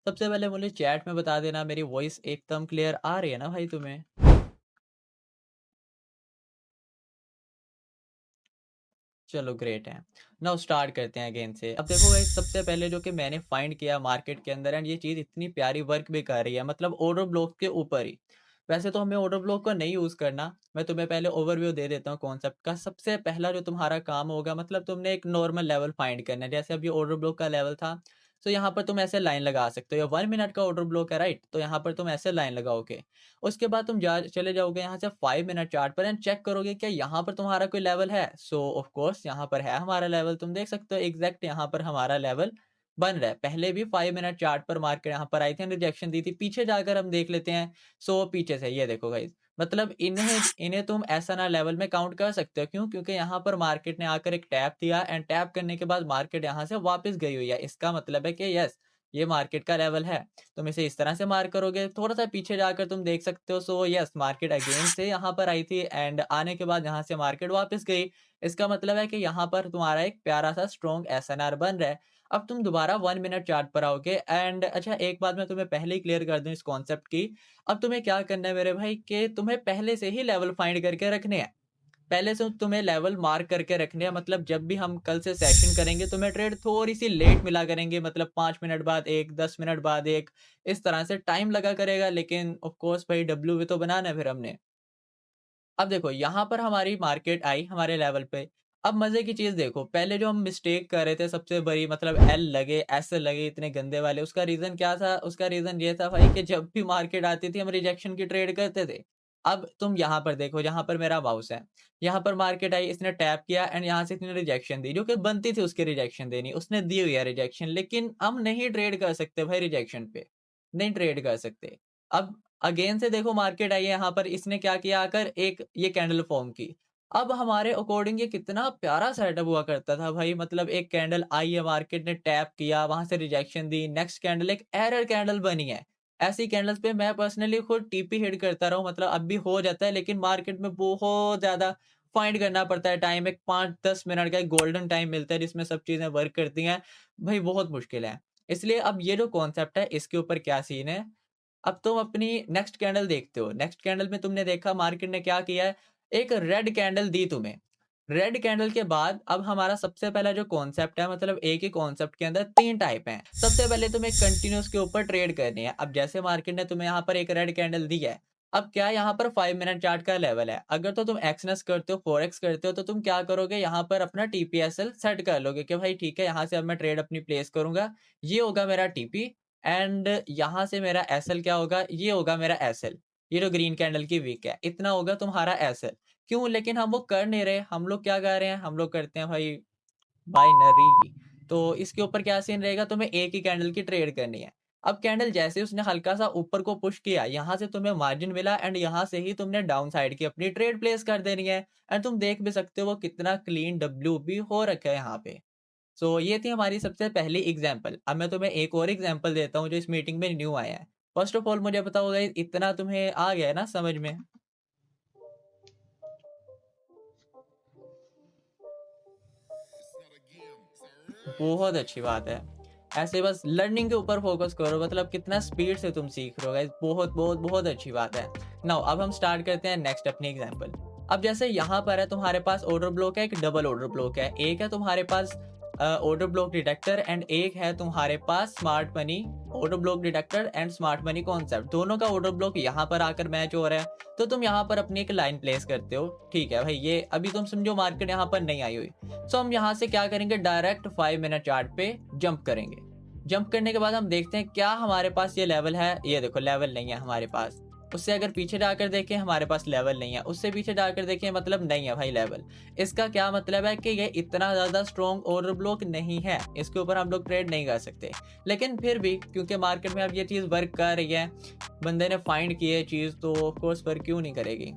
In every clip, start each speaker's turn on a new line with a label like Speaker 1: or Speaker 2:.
Speaker 1: सबसे पहले मुझे चैट में बता देना मेरी वॉइस एकदम क्लियर आ रही है ना भाई तुम्हें? चलो ग्रेट है। नाउ स्टार्ट करते हैं अगेन से। अब देखो गाइस, सबसे पहले जो कि मैंने फाइंड किया मार्केट के अंदर, एंड ये चीज़ इतनी प्यारी वर्क भी कर रही है, मतलब ऑर्डर ब्लॉक के ऊपर ही। वैसे तो हमें ऑर्डर ब्लॉक को नहीं यूज़ करना। मैं तुम्हें पहले ओवरव्यू दे देता हूँ कॉन्सेप्ट का। सबसे पहला जो तुम्हारा काम होगा, मतलब तुमने एक नॉर्मल लेवल फाइंड करना है। जैसे अब ये ऑर्डर ब्लॉक का लेवल था, तो यहाँ पर तुम ऐसे लाइन लगा सकते हो। या 1 मिनट का ऑर्डर ब्लॉक है, राइट? तो यहाँ पर तुम ऐसे लाइन लगाओगे। उसके बाद तुम जा चले जाओगे यहाँ से 5 मिनट चार्ट पर, एंड चेक करोगे क्या यहाँ पर तुम्हारा कोई लेवल है। सो ऑफ कोर्स यहाँ पर है हमारा लेवल। तुम देख सकते हो एग्जैक्ट यहाँ पर हमारा लेवल बन रहा है। पहले भी 5 मिनट चार्ट पर मार्केट यहाँ पर आई थी, रिजेक्शन दी थी। पीछे जाकर हम देख लेते हैं। सो पीछे से ये देखो गाइस, मतलब इन्हें इन्हें तुम ऐसा ना लेवल में काउंट कर सकते हो। क्यों? क्योंकि यहाँ पर मार्केट ने आकर एक टैप दिया, एंड टैप करने के बाद मार्केट यहाँ से वापस गई हुई है। इसका मतलब है कि यस, ये मार्केट का लेवल है। तुम इसे इस तरह से मार्क करोगे। थोड़ा सा पीछे जाकर तुम देख सकते हो। सो यस, मार्केट अगेन से यहाँ पर आई थी, एंड आने के बाद यहाँ से मार्केट वापस गई। इसका मतलब है कि यहाँ पर तुम्हारा एक प्यारा सा स्ट्रॉन्ग एसएनआर बन रहा है। अब तुम दोबारा 1 मिनट चार्ट पर आओगे, एंड अच्छा एक बात मैं तुम्हें पहले ही क्लियर कर दूं इस कॉन्सेप्ट की। अब तुम्हें क्या करना है मेरे भाई, कि तुम्हें पहले से ही लेवल फाइंड करके रखने हैं। पहले से तुम्हें लेवल मार्क करके रखने हैं। मतलब जब भी हम कल से सेशन करेंगे, तुम्हें ट्रेड थोड़ी सी लेट मिला करेंगे, मतलब 5 मिनट बाद एक, 10 मिनट बाद एक, इस तरह से टाइम लगा करेगा। लेकिन ऑफ कोर्स भाई डब्ल्यू भी तो बनाना है फिर हमने। अब देखो यहाँ पर हमारी मार्केट आई हमारे लेवल पे। अब मजे की चीज देखो, पहले जो हम मिस्टेक कर रहे थे सबसे बड़ी, मतलब एल लगे, एस लगे इतने गंदे वाले, उसका रीजन क्या था? उसका रीजन ये था भाई कि जब भी मार्केट आती थी हम रिजेक्शन की ट्रेड करते थे। अब तुम यहाँ पर देखो, यहाँ पर मेरा माउस है। यहाँ पर मार्केट आई, इसने टैप किया, एंड यहाँ से इसने रिजेक्शन दी, जो कि बनती थी उसकी रिजेक्शन देनी, उसने दी हुई है रिजेक्शन। लेकिन हम नहीं ट्रेड कर सकते भाई रिजेक्शन पे, नहीं ट्रेड कर सकते। अब अगेन से देखो मार्केट आई है यहाँ पर, इसने क्या किया, आकर एक ये कैंडल फॉर्म की। अब हमारे अकॉर्डिंग ये कितना प्यारा सेटअप हुआ करता था भाई। मतलब एक कैंडल आई है, मार्केट ने टैप किया, वहां से रिजेक्शन दी, नेक्स्ट कैंडल एक एरर कैंडल बनी है। ऐसी कैंडल्स पे मैं पर्सनली खुद टीपी हिट करता रहा हूँ। मतलब अब भी हो जाता है, लेकिन मार्केट में बहुत ज्यादा फाइंड करना पड़ता है टाइम। एक 5-10 मिनट का एक गोल्डन टाइम मिलता है जिसमें सब चीजें वर्क करती हैं। भाई बहुत मुश्किल है। इसलिए अब ये जो कॉन्सेप्ट है, इसके ऊपर क्या सीन है। अब तुम अपनी नेक्स्ट कैंडल देखते हो। नेक्स्ट कैंडल में तुमने देखा मार्केट ने क्या किया है, एक रेड कैंडल दी तुम्हें। रेड कैंडल के बाद अब हमारा सबसे पहला जो कॉन्सेप्ट है, मतलब एक ही कॉन्सेप्ट के अंदर 3 टाइप हैं। सबसे पहले तुम्हें कंटिन्यूस के ऊपर ट्रेड करनी है। अब जैसे मार्केट ने तुम्हें यहाँ पर एक रेड कैंडल दी है, अब क्या यहाँ पर 5 मिनट चार्ट का लेवल है। अगर तो तुम एक्सनेस करते हो, फॉरेक्स करते हो, तो तुम क्या करोगे, यहाँ पर अपना टीपीएसएल सेट कर लोगे कि भाई ठीक है, यहाँ से अब मैं ट्रेड अपनी प्लेस करूंगा। ये होगा मेरा टीपी, एंड यहाँ से मेरा एसएल क्या होगा, ये होगा मेरा एसएल। ये जो ग्रीन कैंडल की वीक है, इतना होगा तुम्हारा एसएल। क्यों? लेकिन हम वो कर नहीं रहे। हम लोग क्या कर रहे हैं, हम लोग करते हैं भाई बाइनरी। तो इसके ऊपर क्या सीन रहेगा, तुम्हें एक ही कैंडल की ट्रेड करनी है। अब कैंडल जैसे ही उसने हल्का सा ऊपर को पुश किया, यहाँ से तुम्हें मार्जिन मिला, एंड यहाँ से ही तुमने डाउन साइड की अपनी ट्रेड प्लेस कर देनी है। एंड तुम देख भी सकते हो वो कितना क्लीन डब्ल्यू भी हो रखा है यहाँ पे। सो ये थी हमारी सबसे पहली एग्जाम्पल। अब मैं तुम्हें एक और एग्जाम्पल देता हूँ जो इस मीटिंग में न्यू आया है। फर्स्ट ऑफ ऑल मुझे बताओ गाइस, इतना तुम्हें आ गया है ना समझ में? बहुत अच्छी बात है। ऐसे बस लर्निंग के ऊपर फोकस करो, मतलब कितना स्पीड से तुम सीख रहे हो गाइस, बहुत बहुत बहुत अच्छी बात है। नाउ अब हम स्टार्ट करते हैं नेक्स्ट अपनी एग्जांपल। अब जैसे यहाँ पर है तुम्हारे पास ऑर्डर ब्लॉक है, एक डबल ऑर्डर ब्लॉक है। एक है तुम्हारे पास ऑर्डर ब्लॉक डिटेक्टर, एंड एक है तुम्हारे पास smart money order block detector and smart money concept. दोनों का ऑर्डर ब्लॉक यहाँ पर आकर मैच हो रहा है। तो तुम यहाँ पर अपनी एक लाइन प्लेस करते हो। ठीक है भाई, ये अभी तुम समझो मार्केट यहाँ पर नहीं आई हुई। सो हम यहाँ से क्या करेंगे, डायरेक्ट 5 मिनट चार्ट पे जंप करेंगे। जंप करने के बाद हम देखते हैं क्या हमारे पास ये लेवल है। ये देखो लेवल नहीं है हमारे पास। उससे अगर पीछे जाकर देखें हमारे पास लेवल नहीं है। उससे पीछे जाकर देखें, मतलब नहीं है भाई लेवल। इसका क्या मतलब है कि ये इतना ज्यादा स्ट्रॉन्ग ऑर्डर ब्लॉक नहीं है, इसके ऊपर हम लोग ट्रेड नहीं कर सकते। लेकिन फिर भी क्योंकि मार्केट में अब ये चीज वर्क कर रही है, बंदे ने फाइंड की है चीज, तो ऑफ कोर्स वर्क क्यों नहीं करेगी।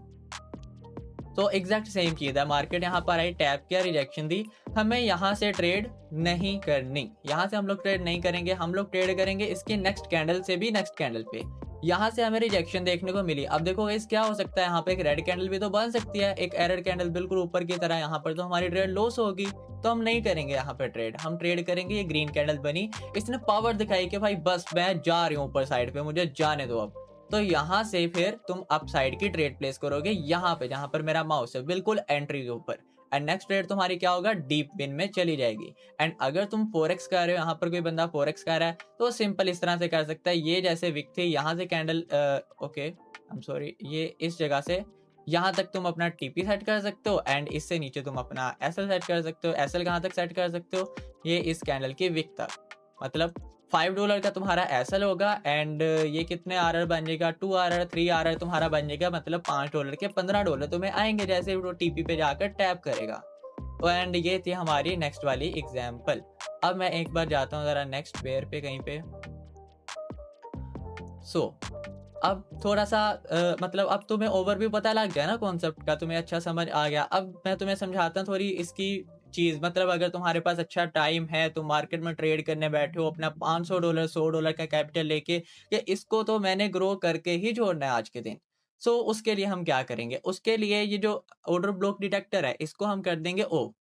Speaker 1: तो एग्जैक्ट सेम चीज है। मार्केट यहाँ पर आई, टैप किया, रिजेक्शन दी। हमें यहाँ से ट्रेड नहीं करनी, यहाँ से हम लोग ट्रेड नहीं करेंगे। हम लोग ट्रेड करेंगे इसकी नेक्स्ट कैंडल से भी नेक्स्ट कैंडल पे। यहाँ से हमें रिजेक्शन देखने को मिली। अब देखो गाइस क्या हो सकता है, यहाँ पे एक रेड कैंडल भी तो बन सकती है, एक एरर कैंडल बिल्कुल ऊपर की तरह, यहाँ पर तो हमारी ट्रेड लॉस होगी, तो हम नहीं करेंगे यहाँ पे ट्रेड, हम ट्रेड करेंगे ये ग्रीन कैंडल बनी, इसने पावर दिखाई कि भाई बस मैं जा रही हूँ ऊपर साइड पे, मुझे जाने दो अब। तो यहाँ से फिर तुम अप साइड की ट्रेड प्लेस करोगे यहाँ पे, जहाँ पर मेरा माउस है बिल्कुल एंट्री के ऊपर, एंड नेक्स्ट ट्रेड तुम्हारी क्या होगा, डीप विन में चली जाएगी। एंड अगर तुम फोरेक्स कर रहे हो, यहाँ पर कोई बंदा फोरेक्स कर रहा है, तो सिंपल इस तरह से कर सकता है, ये जैसे विक थी यहाँ से candle, okay I am sorry, ये इस जगह से यहाँ तक तुम अपना टीपी सेट कर सकते हो, एंड इससे नीचे तुम अपना एसएल सेट कर सकते हो। एसएल कहाँ तक सेट कर सकते हो, ये इस कैंडल की विक तक, मतलब $5 का तुम्हारा एसएल होगा, एंड ये कितने आरआर बन जाएगा, 2 आरआर 3 आरआर तुम्हारा बन जाएगा, मतलब $5 के $15 तुम्हें आएंगे जैसे वो टीपी पे जाकर टैप करेगा। एंड ये थी हमारी नेक्स्ट वाली एग्जाम्पल। अब मैं एक बार जाता हूँ जरा नेक्स्ट पेयर पे कहीं पे। अब थोड़ा सा मतलब अब तुम्हें ओवरव्यू पता लग गया ना कॉन्सेप्ट का, तुम्हें अच्छा समझ आ गया। अब मैं तुम्हें समझाता हूँ थोड़ी इसकी चीज, मतलब अगर तुम्हारे पास अच्छा टाइम है, तुम मार्केट में ट्रेड करने बैठे हो अपना $500 $100 का कैपिटल लेके, कि इसको तो मैंने ग्रो करके ही छोड़ना है आज के दिन। उसके लिए हम क्या करेंगे, उसके लिए ये जो ऑर्डर ब्लॉक डिटेक्टर है इसको हम कर देंगे ऑफ।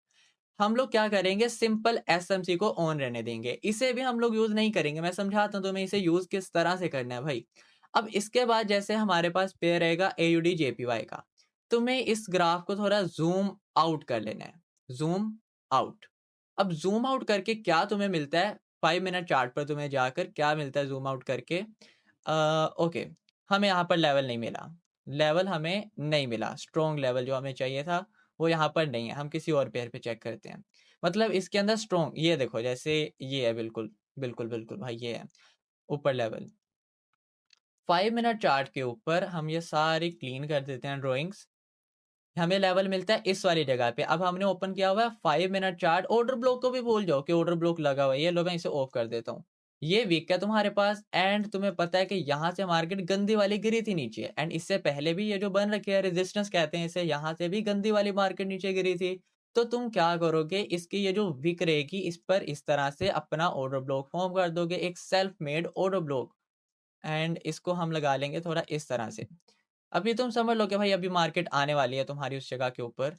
Speaker 1: हम लोग क्या करेंगे, सिंपल एसएमसी को ऑन रहने देंगे, इसे भी हम लोग यूज नहीं करेंगे। मैं समझाता हूँ तुम्हें इसे यूज किस तरह से करना है भाई। अब इसके बाद जैसे हमारे पास पेयर रहेगा एयूडी जेपीवाई का, तुम्हें इस ग्राफ को थोड़ा जूम आउट कर लेना है, जूम आउट। अब जूम आउट करके क्या तुम्हें मिलता है, 5 मिनट चार्ट पर तुम्हें जाकर क्या मिलता है जूम आउट करके, ओके, हमें यहाँ पर लेवल नहीं मिला, लेवल हमें नहीं मिला, स्ट्रॉन्ग लेवल जो हमें चाहिए था वो यहाँ पर नहीं है। हम किसी और पेयर पे चेक करते हैं, मतलब इसके अंदर स्ट्रॉन्ग, ये देखो जैसे ये है, बिल्कुल बिल्कुल बिल्कुल भाई ये है ऊपर लेवल। 5 मिनट चार्ट के ऊपर हम ये सारी क्लीन कर देते हैं ड्रॉइंग्स, हमें लेवल मिलता है इस वाली जगह पे। अब हमने ओपन किया हुआ है 5 मिनट चार्ट, ऑर्डर ब्लॉक को भी भूल जाओ कि ऑर्डर ब्लॉक लगा हुआ है, ये लो मैं इसे ऑफ कर देता हूँ। ये वीक है तुम्हारे पास, एंड तुम्हें पता है कि यहाँ से मार्केट गंदी वाली गिरी थी नीचे, एंड इससे पहले भी ये जो बन रखी है रेजिस्टेंस कहते हैं इसे, यहाँ से भी गंदी वाली मार्केट नीचे गिरी थी। तो तुम क्या करोगे, इसकी ये जो विक रहेगी इस पर इस तरह से अपना ऑर्डर ब्लॉक फॉर्म कर दोगे, एक self made order block, and इसको हम लगा लेंगे थोड़ा इस तरह से। अभी तुम समझ लो कि भाई अभी मार्केट आने वाली है तुम्हारी उस जगह के ऊपर,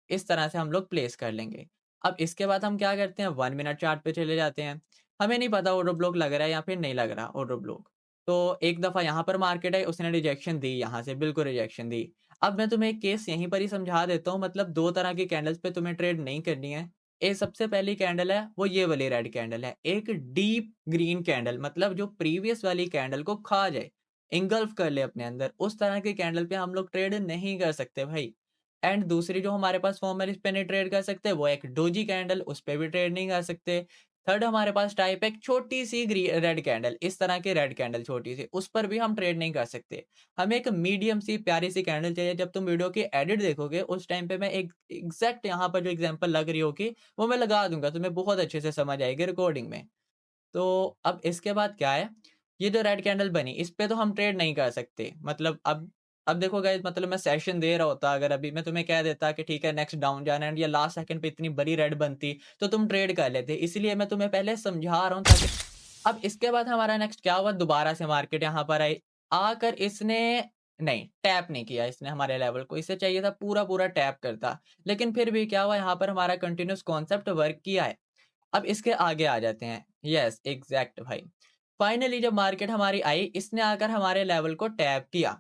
Speaker 1: इस तरह से हम लोग प्लेस कर लेंगे। अब इसके बाद हम क्या करते हैं, 1 मिनट चार्ट पे चले जाते हैं। हमें नहीं पता ऑर्डर ब्लॉक लग रहा है या फिर नहीं लग रहा ऑर्डर ब्लॉक, तो एक दफ़ा यहाँ पर मार्केट है, उसने रिजेक्शन दी, यहाँ से बिल्कुल रिजेक्शन दी। अब मैं तुम्हें एक केस यहीं पर ही समझा देता हूँ, मतलब दो तरह की कैंडल्स पे तुम्हें ट्रेड नहीं करनी है। ये सबसे पहली कैंडल है वो ये वाली रेड कैंडल है, एक डीप ग्रीन कैंडल, मतलब जो प्रीवियस वाली कैंडल को खा जाए, इंगल्फ कर ले अपने अंदर, उस तरह की कैंडल पे हम लोग ट्रेड नहीं कर सकते भाई। एंड दूसरी जो हमारे पास फॉर्म है इस पे नहीं ट्रेड कर सकते, वो एक डोजी कैंडल, उस पे भी ट्रेड नहीं कर सकते। थर्ड हमारे पास टाइप है एक छोटी सी रेड कैंडल, इस तरह की रेड कैंडल छोटी सी, उस पर भी हम ट्रेड नहीं कर सकते। हमें एक मीडियम सी प्यारी सी कैंडल चाहिए। जब तुम वीडियो की एडिट देखोगे उस टाइम पे मैं एक एग्जैक्ट यहाँ पर जो एग्जांपल लग रही होगी वो मैं लगा दूंगा, तुम्हें बहुत अच्छे से समझ आएगी रिकॉर्डिंग में। तो अब इसके बाद क्या है, ये जो रेड कैंडल बनी इस पे तो हम ट्रेड नहीं कर सकते, मतलब अब देखो गाइस, मतलब मैं सेशन दे रहा होता, अगर अभी मैं तुम्हें कह देता कि ठीक है नेक्स्ट डाउन जाना है, या लास्ट सेकंड पे इतनी बड़ी रेड बनती तो तुम ट्रेड कर लेते, इसलिए मैं तुम्हें पहले समझा रहा हूँ ताकि। अब इसके बाद हमारा नेक्स्ट क्या हुआ, दोबारा से मार्केट यहाँ पर आई, आकर इसने नहीं टैप नहीं किया इसने हमारे लेवल को, इसे चाहिए था पूरा पूरा टैप करता, लेकिन फिर भी क्या हुआ, यहाँ पर हमारा कंटिन्यूस कॉन्सेप्ट वर्क किया है। अब इसके आगे आ जाते हैं, यस एग्जैक्ट भाई। फाइनली जब मार्केट हमारी आई, इसने आकर हमारे लेवल को टैप किया।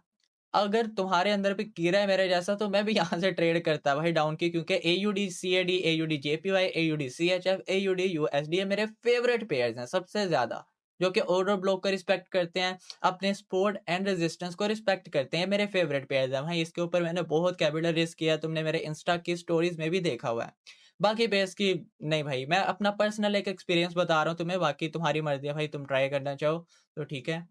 Speaker 1: अगर तुम्हारे अंदर भी कीड़ा है मेरे जैसा तो मैं भी यहाँ से ट्रेड करता भाई डाउन की, क्योंकि AUD CAD, AUD JPY, AUD CHF, AUD USD मेरे फेवरेट पेयर्स हैं सबसे ज्यादा, जो कि ऑर्डर ब्लॉक को रिस्पेक्ट करते हैं, अपने सपोर्ट एंड रेजिस्टेंस को रिस्पेक्ट करते हैं, मेरे फेवरेट पेयर्स हैं भाई। इसके ऊपर मैंने बहुत कैपिटल रिस्क किया, तुमने मेरे इंस्टा की स्टोरीज में भी देखा हुआ है। बाकी पेयर्स की नहीं भाई, मैं अपना पर्सनल एक एक्सपीरियंस बता रहा हूँ तुम्हें, बाकी तुम्हारी मर्जी है भाई, तुम ट्राई करना चाहो तो ठीक है।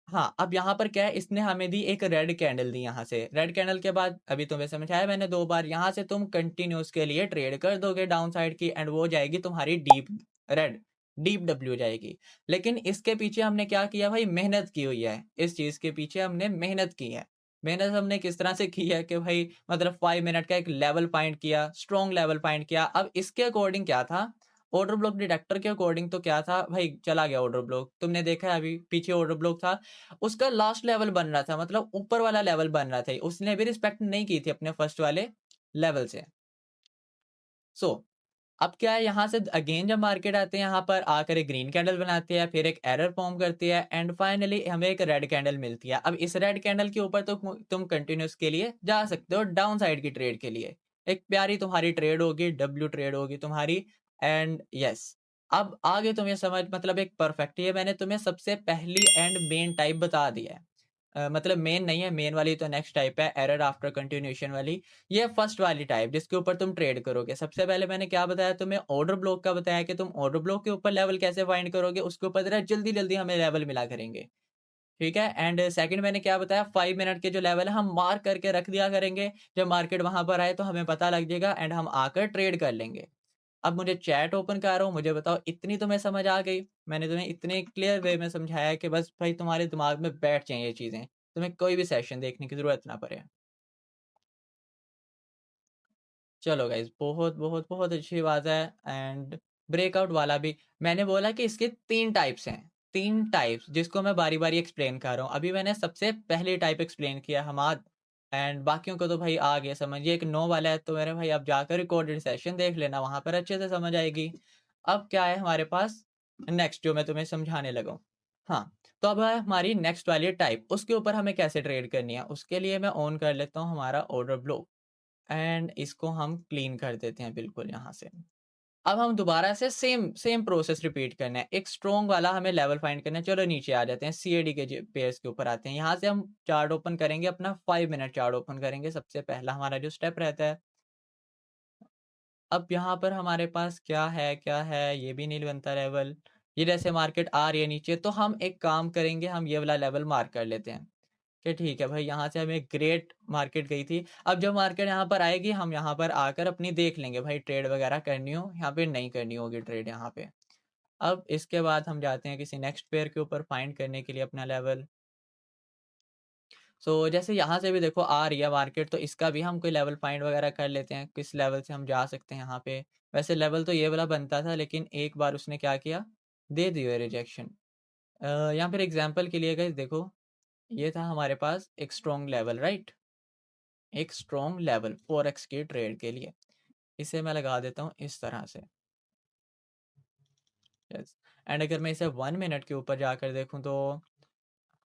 Speaker 1: हाँ, अब यहाँ पर क्या है, इसने हमें दी एक रेड कैंडल दी, यहाँ से रेड कैंडल के बाद अभी तुम्हें समझाया मैंने 2 बार, यहाँ से तुम कंटिन्यूस के लिए ट्रेड कर दोगे डाउन साइड की, एंड वो जाएगी तुम्हारी डीप रेड, डीप डब्ल्यू जाएगी। लेकिन इसके पीछे हमने क्या किया भाई, मेहनत की हुई है, इस चीज के पीछे हमने मेहनत की है। मेहनत हमने किस तरह से की है कि भाई, मतलब 5 मिनट का एक लेवल फाइंड किया, स्ट्रॉन्ग लेवल फाइंड किया। अब इसके अकॉर्डिंग क्या था, ऑर्डर ब्लॉक डिटेक्टर के अकॉर्डिंग तो क्या था भाई, चला गया ऑर्डर ब्लॉक, तुमने देखा है अभी पीछे ऑर्डर ब्लॉक था, उसका लास्ट लेवल बन रहा था, मतलब ऊपर वाला लेवल बन रहा था, उसने भी रिस्पेक्ट नहीं की थी अपने फर्स्ट वाले लेवल से। सो अब क्या है, यहाँ से अगेन जब मार्केट आते हैं, यहाँ पर आकर एक ग्रीन कैंडल बनाती है, फिर एक एरर फॉर्म करती है, एंड फाइनली हमें एक रेड कैंडल मिलती है। अब इस रेड कैंडल के ऊपर तो तुम कंटिन्यूस के लिए जा सकते हो डाउन साइड की ट्रेड के लिए, एक प्यारी तुम्हारी ट्रेड होगी, डब्ल्यू ट्रेड होगी तुम्हारी। एंड यस, अब आगे तुम्हें समझ, मतलब एक परफेक्ट, ये मैंने तुम्हें सबसे पहली एंड मेन टाइप बता दिया है। मतलब मेन नहीं है, मेन वाली तो नेक्स्ट टाइप है, एरर आफ्टर कंटिन्यूएशन वाली। ये फर्स्ट वाली टाइप जिसके ऊपर तुम ट्रेड करोगे। सबसे पहले मैंने क्या बताया तुम्हें, ऑर्डर ब्लॉक का बताया कि तुम ऑर्डर ब्लॉक के ऊपर लेवल कैसे फाइंड करोगे, उसके ऊपर जरा जल्दी जल्दी हमें लेवल मिला करेंगे, ठीक है। एंड सेकंड मैंने क्या बताया, 5 मिनट के जो लेवल है हम मार्क करके रख दिया करेंगे, जब मार्केट वहां पर आए तो हमें पता लग जाएगा एंड हम आकर ट्रेड कर लेंगे। अब मुझे चैट ओपन कर रहा हूँ, मुझे बताओ इतनी तुम्हें समझ आ गई? मैंने तुम्हें इतने क्लियर वे में समझाया कि बस भाई तुम्हारे दिमाग में बैठ जाए ये चीजें, तुम्हें कोई भी सेशन देखने की जरूरत ना पड़े। चलो गाइज, बहुत बहुत बहुत अच्छी बात है। एंड ब्रेकआउट वाला भी मैंने बोला कि इसके 3 टाइप्स हैं, 3 टाइप्स जिसको मैं बारी बारी एक्सप्लेन कर रहा हूँ। अभी मैंने सबसे पहली टाइप एक्सप्लेन किया हमाद, एंड बाकियों को तो भाई आ गया समझ। ये एक नो वाला है तो मेरे भाई आप जाकर रिकॉर्डेड सेशन देख लेना, वहां पर अच्छे से समझ आएगी। अब क्या है हमारे पास नेक्स्ट जो मैं तुम्हें समझाने लगा हूँ। हाँ, तो अब है हमारी नेक्स्ट वाली टाइप, उसके ऊपर हमें कैसे ट्रेड करनी है। उसके लिए मैं ऑन कर लेता हूँ हमारा ऑर्डर ब्लो, एंड इसको हम क्लीन कर देते हैं बिल्कुल यहाँ से। अब हम दोबारा से सेम सेम प्रोसेस रिपीट करना है, एक स्ट्रॉन्ग वाला हमें लेवल फाइंड करना है। चलो नीचे आ जाते हैं, सीएडी के पेयर्स के ऊपर आते हैं। यहाँ से हम चार्ट ओपन करेंगे, अपना 5 मिनट चार्ट ओपन करेंगे, सबसे पहला हमारा जो स्टेप रहता है। अब यहाँ पर हमारे पास क्या है ये भी नहीं बनता लेवल। ये जैसे मार्केट आ रही है नीचे, तो हम एक काम करेंगे, हम ये वाला लेवल मार्क कर लेते हैं कि ठीक है भाई, यहाँ से हमें ग्रेट मार्केट गई थी। अब जब मार्केट यहाँ पर आएगी, हम यहाँ पर आकर अपनी देख लेंगे भाई, ट्रेड वगैरह करनी हो यहाँ पे, नहीं करनी होगी ट्रेड यहाँ पे। अब इसके बाद हम जाते हैं किसी नेक्स्ट पेयर के ऊपर फाइंड करने के लिए अपना लेवल। सो जैसे यहाँ से भी देखो आ रही है मार्केट, तो इसका भी हम कोई लेवल फाइंड वगैरह कर लेते हैं, किस लेवल से हम जा सकते हैं यहाँ पे। वैसे लेवल तो ये वाला बनता था, लेकिन एक बार उसने क्या किया, दे दिया रिजेक्शन। यहाँ पर एग्जाम्पल के लिए गाइस देखो, ये था हमारे पास एक स्ट्रॉन्ग लेवल, राइट, एक स्ट्रॉन्ग लेवल फॉरेक्स की ट्रेड के लिए। इसे मैं लगा देता हूँ इस तरह से, यस। एंड अगर मैं इसे 1 मिनट के ऊपर जाकर देखूँ तो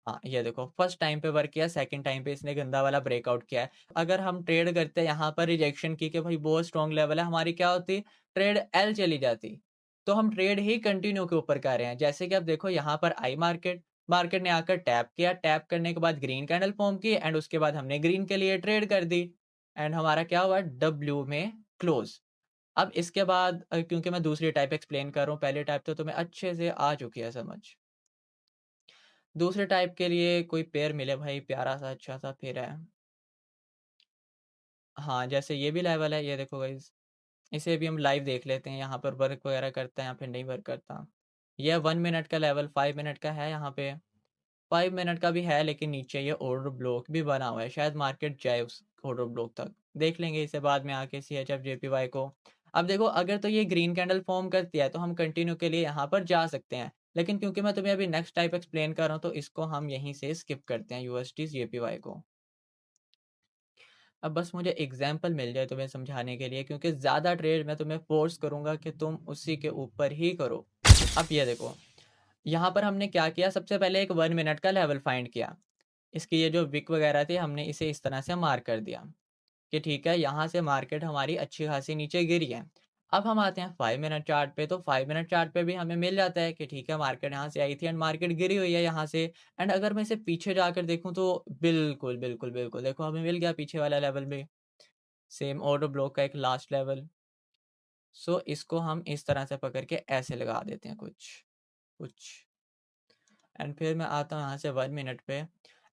Speaker 1: हाँ, ये देखो फर्स्ट टाइम पे वर्क किया, सेकंड टाइम पे इसने गंदा वाला ब्रेकआउट किया है। अगर हम ट्रेड करते हैं यहाँ पर रिजेक्शन की कि भाई बहुत स्ट्रॉन्ग लेवल है, हमारी क्या होती, ट्रेड एल चली जाती। तो हम ट्रेड ही कंटिन्यू के ऊपर कर रहे हैं। जैसे कि आप देखो यहाँ पर आई मार्केट, मार्केट ने आकर टैप किया, टैप करने के बाद ग्रीन कैंडल फॉर्म की, एंड उसके बाद हमने ग्रीन के लिए ट्रेड कर दी, एंड हमारा क्या हुआ, डब्ल्यू में क्लोज। अब इसके बाद क्योंकि मैं दूसरी टाइप एक्सप्लेन कर रहा हूँ, पहले टाइप तो तुम्हें अच्छे से आ चुकी है समझ। दूसरे टाइप के लिए कोई पेयर मिले भाई, प्यारा सा अच्छा सा पेयर है। हाँ, जैसे ये भी लेवल है, ये देखो गाइज, इसे भी हम लाइव देख लेते हैं, यहाँ पर वर्क वगैरह करता है या फिर नहीं वर्क करता। यह 1 मिनट का लेवल, 5 मिनट का है यहाँ पे, 5 मिनट का भी है, लेकिन नीचे ये ऑर्डर ब्लॉक भी बना हुआ है, शायद मार्केट जाए उस ऑर्डर ब्लॉक तक, देख लेंगे इसे बाद में आके CHF JPY को। अब देखो, अगर तो ये ग्रीन कैंडल फॉर्म करती है तो हम कंटिन्यू के लिए यहाँ पर जा सकते हैं, लेकिन क्योंकि मैं तुम्हें अभी नेक्स्ट टाइप एक्सप्लेन कर रहा हूँ, तो इसको हम यहीं से स्किप करते हैं, USD JPY को। अब बस मुझे एग्जाम्पल मिल जाए तुम्हें समझाने के लिए, क्योंकि ज़्यादा ट्रेड मैं तुम्हें फोर्स करूँगा कि तुम उसी के ऊपर ही करो। अब ये देखो, यहाँ पर हमने क्या किया, सबसे पहले एक 1 मिनट का लेवल फाइंड किया। इसकी ये जो विक वगैरह थी, हमने इसे इस तरह से मार्क कर दिया कि ठीक है, यहाँ से मार्केट हमारी अच्छी खासी नीचे गिरी है। अब हम आते हैं 5 मिनट चार्ट पे, तो 5 मिनट चार्ट पे भी हमें मिल जाता है कि ठीक है, मार्केट यहाँ से आई थी एंड मार्केट गिरी हुई है यहाँ से। एंड अगर मैं इसे पीछे जाकर देखूँ तो बिल्कुल बिल्कुल बिल्कुल देखो, हमें मिल गया पीछे वाला लेवल भी, सेम ऑर्डर ब्लॉक का एक लास्ट लेवल। सो इसको हम इस तरह से पकड़ के ऐसे लगा देते हैं कुछ कुछ। एंड फिर मैं आता हूँ यहाँ से 1 मिनट पे,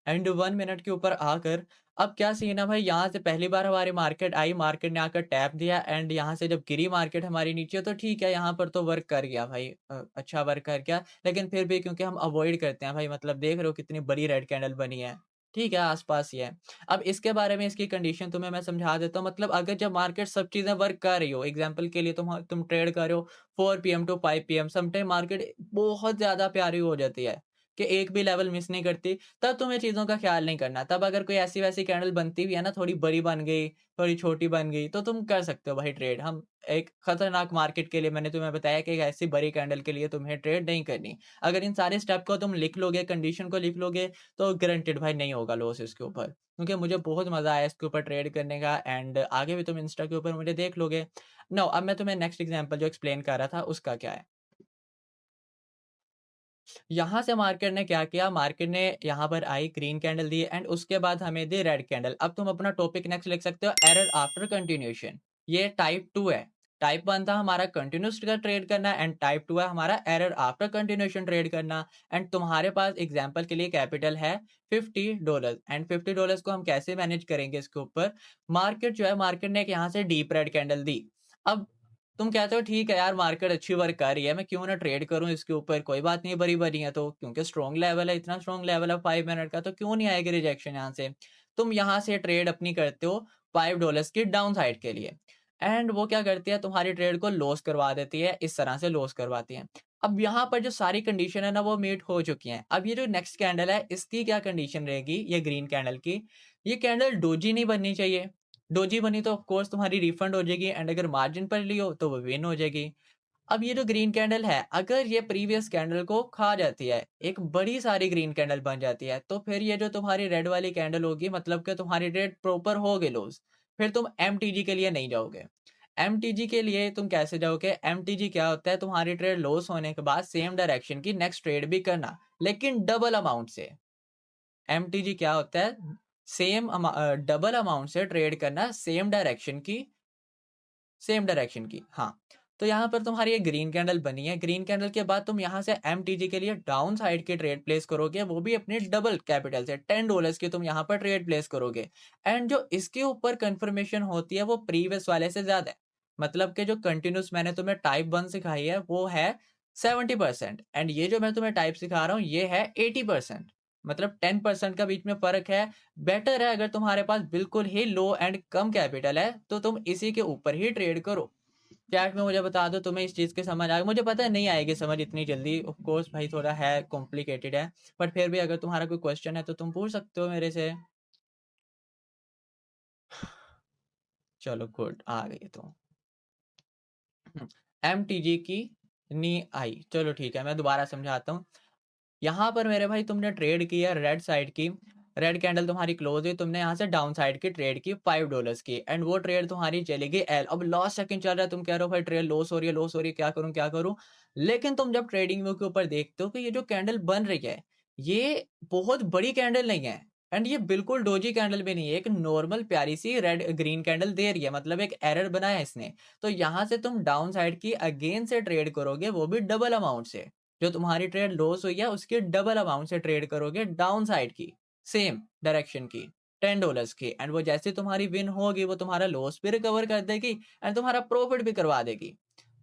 Speaker 1: एंड 1 मिनट के ऊपर आकर अब क्या सीन है भाई, यहाँ से पहली बार हमारी मार्केट आई, मार्केट ने आकर टैप दिया, एंड यहाँ से जब गिरी मार्केट हमारी नीचे, तो ठीक है, यहाँ पर तो वर्क कर गया भाई, अच्छा वर्क कर गया। लेकिन फिर भी क्योंकि हम अवॉइड करते हैं भाई, मतलब देख रहे हो कितनी बड़ी रेड कैंडल बनी है, ठीक है, आस-पास ही है। अब इसके बारे में इसकी कंडीशन तुम्हें मैं समझा देता हूँ, मतलब अगर जब मार्केट सब चीज़ें वर्क कर रही हो, एग्ज़ाम्पल के लिए तुम ट्रेड कर रहे हो 4 PM to 5 PM, sometime market बहुत ज़्यादा प्यारी हो जाती है, कि एक भी लेवल मिस नहीं करती, तब तुम्हें चीज़ों का ख़्याल नहीं करना। तब अगर कोई ऐसी-वैसी कैंडल बनती भी है ना, थोड़ी बड़ी बन गई, थोड़ी छोटी बन गई, तो तुम कर सकते हो भाई ट्रेड। हम एक खतरनाक मार्केट के लिए मैंने तुम्हें बताया कि एक ऐसी बड़ी कैंडल के लिए तुम्हें ट्रेड नहीं करनी। अगर इन सारे स्टेप को तुम लिख लोगे, कंडीशन को लिख लोगे, तो गारंटीड भाई नहीं होगा लॉस इसके ऊपर। क्योंकि मुझे बहुत मज़ा आया इसके ऊपर ट्रेड करने का, एंड आगे भी तुम इंस्टा के ऊपर मुझे देख लोगे। नाउ अब मैं तुम्हें नेक्स्ट एग्ज़ाम्पल जो एक्सप्लेन कर रहा था उसका क्या है। यहाँ से मार्केट ने क्या किया, मार्केट ने यहाँ पर आई ग्रीन कैंडल दी एंड उसके बाद हमें दी रेड कैंडल। अब तुम अपना टॉपिक नेक्स्ट लिख सकते हो, एरर आफ्टर कंटिन्यूएशन। ये टाइप 2 है। टाइप 1 था हमारा कंटिन्यूअस का ट्रेड करना, एंड टाइप 2 है हमारा एरर आफ्टर कंटिन्यूएशन ट्रेड करना। एंड तुम्हारे पास एग्जांपल के लिए कैपिटल है $50, एंड $50 को हम कैसे मैनेज करेंगे इसके ऊपर। मार्केट जो है, मार्केट ने एक यहाँ से डीप रेड कैंडल दी। अब तुम कहते हो ठीक है यार, मार्केट अच्छी वर्क कर रही है, मैं क्यों ना ट्रेड करूं इसके ऊपर, कोई बात नहीं, बड़ी बड़ी है तो, क्योंकि स्ट्रॉन्ग लेवल है, इतना स्ट्रॉन्ग लेवल है 5 मिनट का, तो क्यों नहीं आएगी रिजेक्शन यहाँ से। तुम यहाँ से ट्रेड अपनी करते हो $5 की डाउन साइड के लिए, एंड वो क्या करती है, तुम्हारी ट्रेड को लॉस करवा देती है, इस तरह से लॉस करवाती है। अब यहाँ पर जो सारी कंडीशन है ना, वो मीट हो चुकी हैं। अब ये जो नेक्स्ट कैंडल है, इसकी क्या कंडीशन रहेगी, ये ग्रीन कैंडल की, ये कैंडल डोजी नहीं बननी चाहिए। डोजी बनी तो ऑफ कोर्स तुम्हारी रिफंड हो जाएगी, एंड अगर मार्जिन पर ली हो तो वो विन हो जाएगी। अब ये जो ग्रीन कैंडल है, अगर ये प्रीवियस कैंडल को खा जाती है, एक बड़ी सारी ग्रीन कैंडल बन जाती है, तो फिर ये जो तुम्हारी रेड वाली कैंडल होगी, मतलब कि तुम्हारी रेड प्रॉपर हो गई लॉस। फिर तुम एमटीजी के लिए नहीं जाओगे। एमटीजी के लिए तुम कैसे जाओगे, एमटीजी क्या होता है, तुम्हारी ट्रेड लॉस होने के बाद सेम डायरेक्शन की नेक्स्ट ट्रेड भी करना, लेकिन डबल अमाउंट से। एमटीजी क्या होता है, डबल अमाउंट से ट्रेड करना सेम डायरेक्शन की। हाँ, तो यहाँ पर तुम्हारी ये ग्रीन कैंडल बनी है। ग्रीन कैंडल के बाद तुम यहाँ से एमटीजी के लिए डाउन साइड की ट्रेड प्लेस करोगे, वो भी अपने डबल कैपिटल से $10 की तुम यहाँ पर ट्रेड प्लेस करोगे। एंड जो इसके ऊपर कंफर्मेशन होती है, वो प्रीवियस वाले से ज्यादा है। मतलब कि जो कंटिन्यूस मैंने तुम्हें टाइप 1 सिखाई है, वो है 70%, एंड ये जो मैं तुम्हें टाइप सिखा रहा हूँ, ये है 80%। मतलब 10% का बीच में फर्क है। बेटर है अगर तुम्हारे पास बिल्कुल ही लो एंड कम कैपिटल है, तो तुम इसी के ऊपर ही ट्रेड करो। चैट में मुझे बता दो तुम्हें इस चीज़ की समझ आ गई। मुझे पता है नहीं आएगी समझ इतनी जल्दी, ऑफ कोर्स भाई थोड़ा है, कॉम्प्लिकेटेड है, बट फिर भी अगर तुम्हारा कोई क्वेश्चन है तो तुम पूछ सकते हो मेरे से। चलो गुड, आ गई तो। एमटीजी की नी आई, चलो ठीक है, मैं दोबारा समझाता हूँ। यहाँ पर मेरे भाई तुमने ट्रेड की है रेड साइड की, रेड कैंडल तुम्हारी क्लोज हुई, तुमने यहाँ से डाउन साइड की ट्रेड की $5 की, एंड वो ट्रेड तुम्हारी चली गई एल। अब लास्ट सेकंड चल रहा है, तुम कह रहे हो भाई ट्रेड लॉस हो रही है, लॉस हो रही है, क्या करूं क्या करूं। लेकिन तुम जब ट्रेडिंग व्यू के ऊपर देखते हो कि ये जो कैंडल बन रही है, ये बहुत बड़ी कैंडल नहीं है, एंड ये बिल्कुल डोजी कैंडल भी नहीं है, एक नॉर्मल प्यारी सी रेड ग्रीन कैंडल दे रही है, मतलब एक एरर बनाया है इसने। तो यहाँ से तुम डाउन साइड की अगेन से ट्रेड करोगे, वो भी डबल अमाउंट से। जो तुम्हारी ट्रेड लॉस हुई है, उसके डबल अमाउंट से ट्रेड करोगे डाउन साइड की, सेम डायरेक्शन की, $10 की, एंड वो जैसे तुम्हारी विन होगी, वो तुम्हारा लॉस भी रिकवर कर देगी एंड तुम्हारा प्रॉफिट भी करवा देगी।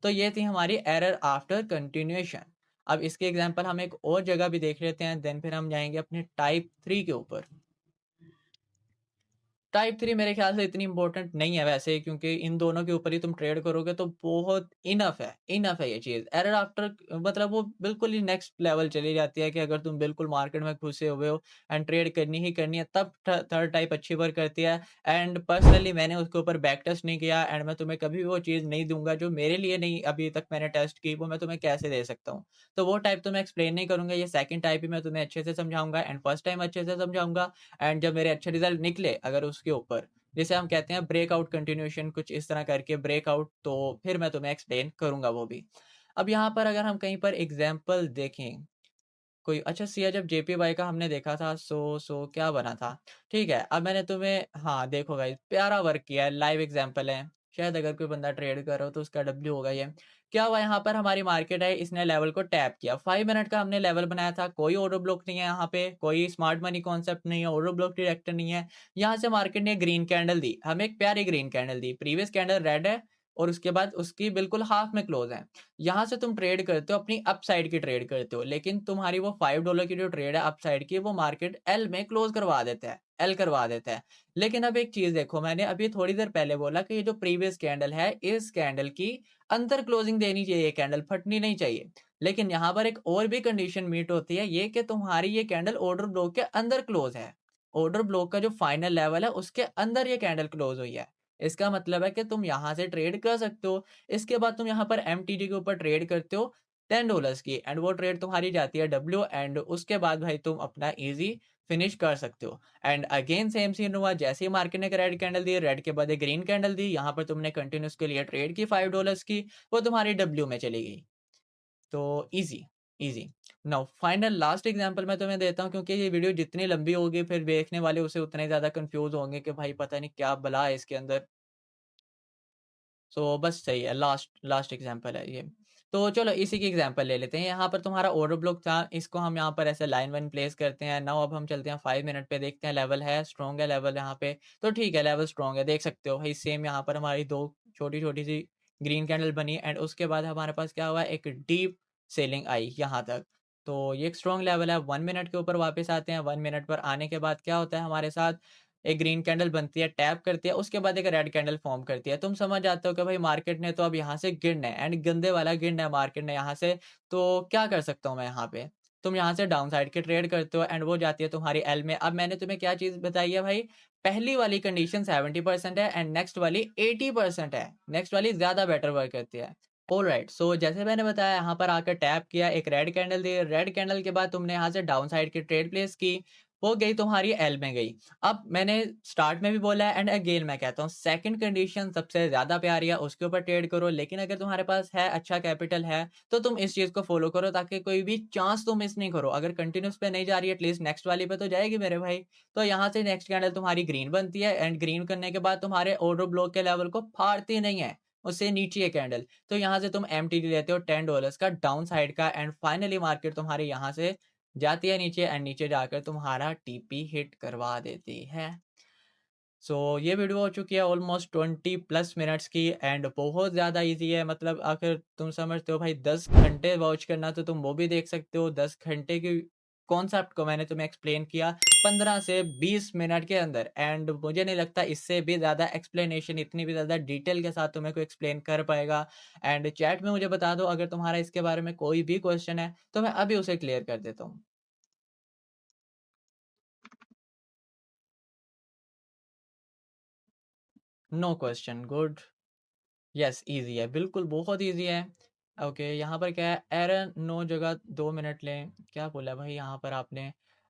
Speaker 1: तो ये थी हमारी एरर आफ्टर कंटिन्यूएशन। अब इसके एग्जांपल हम एक और जगह भी देख लेते हैं, देन फिर हम जाएंगे अपने टाइप 3 के ऊपर। टाइप 3 मेरे ख्याल से इतनी इंपॉर्टेंट नहीं है वैसे, क्योंकि इन दोनों के ऊपर ही तुम ट्रेड करोगे तो बहुत इनफ है ये चीज़। एरर आफ्टर मतलब वो बिल्कुल ही नेक्स्ट लेवल चली जाती है, कि अगर तुम बिल्कुल मार्केट में घुसे हुए हो एंड ट्रेड करनी ही करनी है, तब थर्ड टाइप अच्छी वर्क करती है। एंड पर्सनली मैंने उसके ऊपर बैक टेस्ट नहीं किया, एंड मैं तुम्हें कभी भी वो चीज़ नहीं दूंगा जो मेरे लिए नहीं अभी तक मैंने टेस्ट की, वो मैं तुम्हें कैसे दे सकता हूँ। तो वो टाइप तो मैं एक्सप्लेन नहीं करूंगा, ये सेकंड टाइप ही मैं तुम्हें अच्छे से समझाऊंगा, एंड फर्स्ट टाइम अच्छे से समझाऊंगा। एंड जब मेरे अच्छे रिजल्ट निकले अगर उसके ऊपर, जैसे हम कहते हैं ब्रेकआउट कंटिन्यूएशन, कुछ इस तरह करके ब्रेकआउट, तो फिर मैं तुम्हें एक्सप्लेन करूंगा वो भी। अब यहाँ पर अगर हम कहीं पर एग्जाम्पल देखें, कोई अच्छा सिया, जब जेपीवाई का हमने देखा था, सो क्या बना था। ठीक है, अब मैंने तुम्हें, हाँ देखो गाइस, प्यारा वर्क किया है, लाइव एग्जांपल है। शायद अगर कोई बंदा ट्रेड कर रहा हो तो उसका डब्ल्यू होगा ये। क्या हुआ, यहाँ पर हमारी मार्केट है, इसने लेवल को टैप किया, 5 मिनट का हमने लेवल बनाया था, कोई ऑर्डर ब्लॉक नहीं है यहाँ पे, कोई स्मार्ट मनी कॉन्सेप्ट नहीं है, ऑर्डर ब्लॉक डिटेक्टर नहीं है। यहाँ से मार्केट ने ग्रीन कैंडल दी, हमें एक प्यारी ग्रीन कैंडल दी, प्रीवियस कैंडल रेड है, और उसके बाद उसकी बिल्कुल हाफ में क्लोज है। यहाँ से तुम ट्रेड करते हो, अपनी अप साइड की ट्रेड करते हो, लेकिन तुम्हारी वो $5 की जो ट्रेड है अप साइड की, वो मार्केट एल में क्लोज करवा देता है, एल करवा देता है। लेकिन अब एक चीज देखो, मैंने अभी थोड़ी देर पहले बोला कि ये जो प्रीवियस कैंडल है, इस कैंडल की अंदर क्लोजिंग देनी चाहिए, कैंडल फटनी नहीं चाहिए। लेकिन यहाँ पर एक और भी कंडीशन मीट होती है, ये कि तुम्हारी ये कैंडल ऑर्डर ब्लॉक के अंदर क्लोज है। ऑर्डर ब्लॉक का जो फाइनल लेवल है, उसके अंदर ये कैंडल क्लोज हुई है। इसका मतलब है कि तुम यहाँ से ट्रेड कर सकते हो। इसके बाद तुम यहाँ पर एमटीडी के ऊपर ट्रेड करते हो $10 की, एंड वो ट्रेड तुम्हारी जाती है डब्ल्यू, एंड उसके बाद भाई तुम अपना इजी फिनिश कर सकते हो। एंड अगेन सेम सीन हुआ, जैसे ही मार्केट ने रेड कैंडल दी, रेड के बाद एक ग्रीन कैंडल दी, यहाँ पर तुमने कंटिन्यूस के लिए ट्रेड की $5 की, वो तुम्हारी डब्ल्यू में चली गई। तो easy, easy. Now final last example मैं तुम्हें देता हूँ, क्योंकि ये वीडियो जितनी लंबी होगी फिर देखने वाले उसे उतने ज़्यादा कंफ्यूज होंगे कि भाई पता नहीं क्या बला है इसके अंदर। सो बस सही है, लास्ट लास्ट एग्जांपल है ये। तो चलो इसी की एग्जांपल ले लेते हैं। यहाँ पर तुम्हारा ऑर्डर ब्लॉक था, इसको हम यहाँ पर ऐसे लाइन वन प्लेस करते हैं। नाउ अब हम चलते हैं 5 मिनट पे, देखते हैं लेवल है स्ट्रॉन्ग है लेवल यहाँ पे। तो ठीक है, लेवल स्ट्रॉन्ग है, देख सकते हो भाई सेम यहाँ पर हमारी दो छोटी छोटी सी ग्रीन कैंडल बनी, एंड उसके बाद हमारे पास क्या हुआ, एक डीप सेलिंग आई यहाँ तक। तो ये एक स्ट्रॉन्ग लेवल है। 1 मिनट के ऊपर वापस आते हैं। 1 मिनट पर आने के बाद क्या होता है हमारे साथ, एक ग्रीन कैंडल बनती है, टैप करती है, उसके बाद एक रेड कैंडल फॉर्म करती है। तुम समझ जाते हो कि भाई मार्केट ने तो अब यहाँ से गिरना है, एंड गंदे वाला गिरना है मार्केट ने यहाँ से। तो क्या कर सकता हूँ मैं यहाँ पे, तुम यहाँ से डाउन साइड की ट्रेड करते हो, एंड वो जाती है तुम्हारी एल में। अब मैंने तुम्हें क्या चीज बताई है भाई, पहली वाली कंडीशन 70% है, एंड नेक्स्ट वाली 80% है। नेक्स्ट वाली ज्यादा बेटर वर्क करती है। ऑलराइट, सो जैसे मैंने बताया, यहाँ पर आकर टैप किया, एक रेड कैंडल दी, रेड कैंडल के बाद तुमने यहाँ से डाउन साइड की ट्रेड प्लेस की, वो गई तुम्हारी एल में गई। अब मैंने स्टार्ट में भी बोला है, एंड अगेन मैं कहता हूँ, सेकंड कंडीशन सबसे ज्यादा प्यारी है, उसके ऊपर ट्रेड करो। लेकिन अगर तुम्हारे पास है अच्छा कैपिटल है, तो तुम इस चीज को फॉलो करो, ताकि कोई भी चांस तुम मिस नहीं करो। अगर कंटिन्यूस पे नहीं जा रही है, एटलीस्ट नेक्स्ट वाली पे तो जाएगी मेरे भाई। तो यहाँ से नेक्स्ट कैंडल तुम्हारी ग्रीन बनती है, एंड ग्रीन करने के बाद तुम्हारे ऑर्डर ब्लॉक के लेवल को फाड़ती नहीं है, उससे नीचे है कैंडल। तो यहाँ से तुम एमटीडी लेते हो $10 का डाउन साइड का, एंड फाइनली मार्केट तुम्हारे यहाँ से जाती है नीचे, एंड नीचे जाकर तुम्हारा टीपी हिट करवा देती है। सो ये वीडियो हो चुकी है ऑलमोस्ट 20+ मिनट्स की, एंड बहुत ज़्यादा इजी है। मतलब अगर तुम समझते हो भाई 10 घंटे वॉच करना, तो तुम वो भी देख सकते हो। 10 घंटे की कॉन्सेप्ट को मैंने तुम्हें एक्सप्लेन किया 15 से 20 मिनट के अंदर, एंड मुझे नहीं लगता इससे भी ज़्यादा एक्सप्लेनेशन, इतनी भी ज़्यादा डिटेल के साथ तुम्हें को एक्सप्लेन कर पाएगा। एंड चैट में मुझे बता दो अगर तुम्हारा इसके बारे में कोई भी क्वेश्चन है, तो मैं अभी उसे क्लियर कर देता हूँ। No question, good. Yes, easy है, बिल्कुल बहुत ईज़ी है। ओके, यहाँ पर क्या है, एरन नो जगह 2 मिनट लें, क्या बोला भाई यहाँ पर आपने?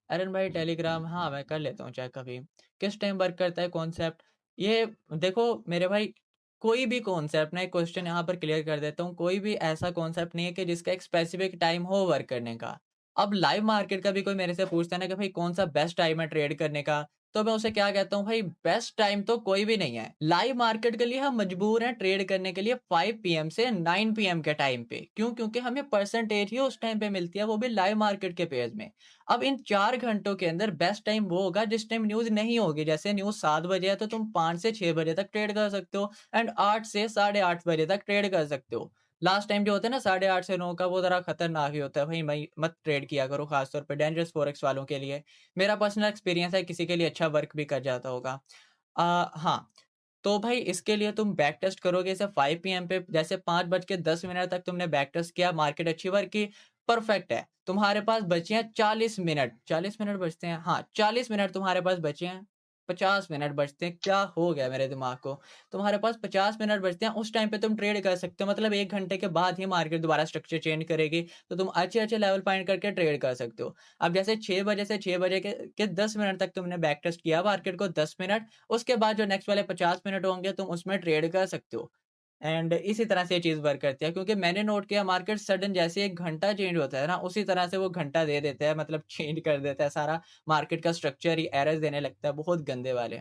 Speaker 1: एरन भाई टेलीग्राम, हाँ, मैं कर लेता हूँ चेक अभी। किस टाइम वर्क करता है कॉन्सेप्ट? ये देखो मेरे भाई, कोई भी कॉन्सेप्ट ना, एक क्वेश्चन यहाँ पर क्लियर कर देता हूँ, कोई भी ऐसा कॉन्सेप्ट नहीं है कि जिसका एक स्पेसिफिक टाइम हो वर्क करने का। अब लाइव मार्केट का भी कोई मेरे से पूछता है ना कि भाई कौन सा बेस्ट टाइम है ट्रेड करने का, तो मैं उसे क्या कहता हूँ, भाई बेस्ट टाइम तो कोई भी नहीं है। लाइव मार्केट के लिए हम मजबूर हैं ट्रेड करने के लिए 5 PM से 9 PM के टाइम पे। क्यों? क्योंकि हमें परसेंटेज ही उस टाइम पे मिलती है, वो भी लाइव मार्केट के पेज में। अब इन 4 घंटों के अंदर बेस्ट टाइम वो होगा जिस टाइम न्यूज नहीं होगी। जैसे न्यूज 7 बजे है, तो तुम 5 से 6 बजे तक ट्रेड कर सकते हो, एंड 8 से 8:30 बजे तक ट्रेड कर सकते हो। लास्ट टाइम जो होता है ना 8:30 से 9 का, वो जरा खतरनाक ही होता है भाई, मैं मत ट्रेड किया करो, खासतौर पर डेंजरस फॉरेक्स वालों के लिए। मेरा पर्सनल एक्सपीरियंस है, किसी के लिए अच्छा वर्क भी कर जाता होगा। हाँ, तो भाई इसके लिए तुम बैक टेस्ट करोगे इसे 5 PM पे, जैसे 5:10 तक तुमने बैक टेस्ट किया, मार्केट अच्छी वर्क की, परफेक्ट है। तुम्हारे पास बचे हैं 40 मिनट, 40 मिनट बचते हैं, हाँ 40 मिनट तुम्हारे पास बचे हैं। 50 मिनट बचते हैं, क्या हो गया मेरे दिमाग को? तुम्हारे पास 50 मिनट बचते हैं, उस टाइम पे तुम ट्रेड कर सकते हो। मतलब 1 घंटे के बाद ही मार्केट दोबारा स्ट्रक्चर चेंज करेगी, तो तुम अच्छे अच्छे लेवल फाइंड करके ट्रेड कर सकते हो। अब जैसे 6 बजे से 6 बजे के 10 मिनट तक तुमने बैक टेस्ट किया मार्केट को, 10 मिनट, उसके बाद जो नेक्स्ट वाले 50 मिनट होंगे तुम उसमें ट्रेड कर सकते हो। एंड इसी तरह से ये चीज़ वर्क करती है, क्योंकि मैंने नोट किया मार्केट सडन जैसे 1 घंटा चेंज होता है ना, उसी तरह से वो घंटा दे देता है, मतलब चेंज कर देता है सारा मार्केट का स्ट्रक्चर ही, एरर्स देने लगता है बहुत गंदे वाले।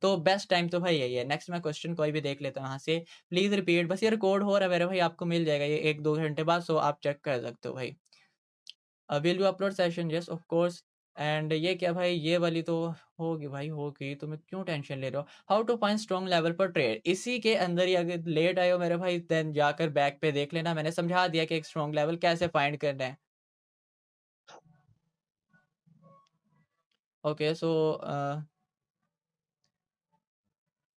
Speaker 1: तो बेस्ट टाइम तो भाई यही है। नेक्स्ट मैं क्वेश्चन कोई भी देख लेता हूँ यहाँ से, प्लीज रिपीट। बस ये रिकॉर्ड हो रहा है मेरे भाई, आपको मिल जाएगा ये 1-2 घंटे बाद, सो आप चेक कर सकते हो भाई। Will you upload session? Yes of course. And ये क्या भाई, ये वाली तो होगी भाई, होगी, तुम्हें क्यों टेंशन ले रहे हो? How to find strong level पर ट्रेड, इसी के अंदर ही अगर लेट आए हो मेरे भाई, देन जाकर बैक पे देख लेना, मैंने समझा दिया कि एक स्ट्रॉन्ग लेवल कैसे फाइंड करना है। ओके सो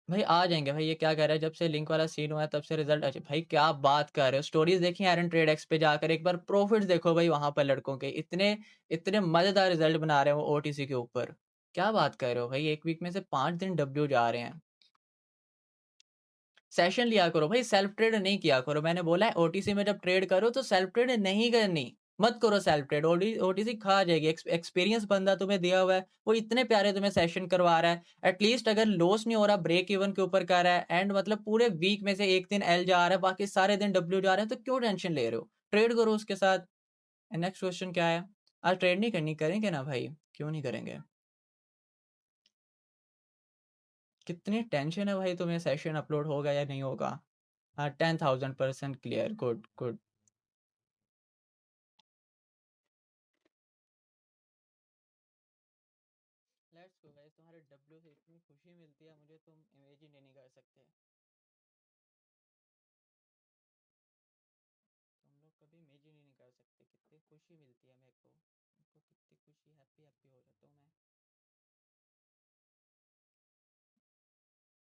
Speaker 1: भाई आ जाएंगे भाई, ये क्या कह रहा है, जब से लिंक वाला सीन हुआ है तब से रिजल्ट अच्छे, भाई क्या बात कर रहे हो? स्टोरीज देखी एरन ट्रेड एक्स पे जाकर एक बार, प्रॉफिट्स देखो भाई वहां पर लड़कों के, इतने इतने मजेदार रिजल्ट बना रहे हैं वो ओटीसी के ऊपर। क्या बात कर रहे हो भाई, एक वीक में से 5 दिन डब्ल्यू जा रहे हैं। सेशन लिया करो भाई, सेल्फ ट्रेड नहीं किया करो, मैंने बोला है ओटीसी में जब ट्रेड करो तो सेल्फ ट्रेड नहीं करनी, मत करो सेल्फ ट्रेड, ओटीसी खा जाएगी। एक्सपीरियंस बंदा तुम्हें दिया हुआ है, वो इतने प्यारे तुम्हें सेशन करवा रहा है, एटलीस्ट अगर लॉस नहीं हो रहा, ब्रेक इवन के ऊपर कर रहा है, एंड मतलब पूरे वीक में से एक दिन एल जा रहा है, बाकी सारे दिन डब्ल्यू जा रहे हैं, तो क्यों टेंशन ले रहे हो? ट्रेड करो उसके साथ। नेक्स्ट क्वेश्चन क्या है? आज ट्रेड नहीं करनी, करेंगे ना भाई, क्यों नहीं करेंगे? कितनी टेंशन है भाई तुम्हें, सेशन अपलोड होगा या नहीं होगा? हाँ, 10,000% clear, good good. Let's go guys, तुम्हारे डब्ल्यू से इतनी खुशी मिलती है मुझे, तुम इमेजिन ही नहीं कर सकते। तुम लोग कभी इमेजिन ही नहीं कर सकते कितनी खुशी मिलती है मेरे को, कितनी खुशी, हैप्पी हैप्पी हो जाता हूँ मैं।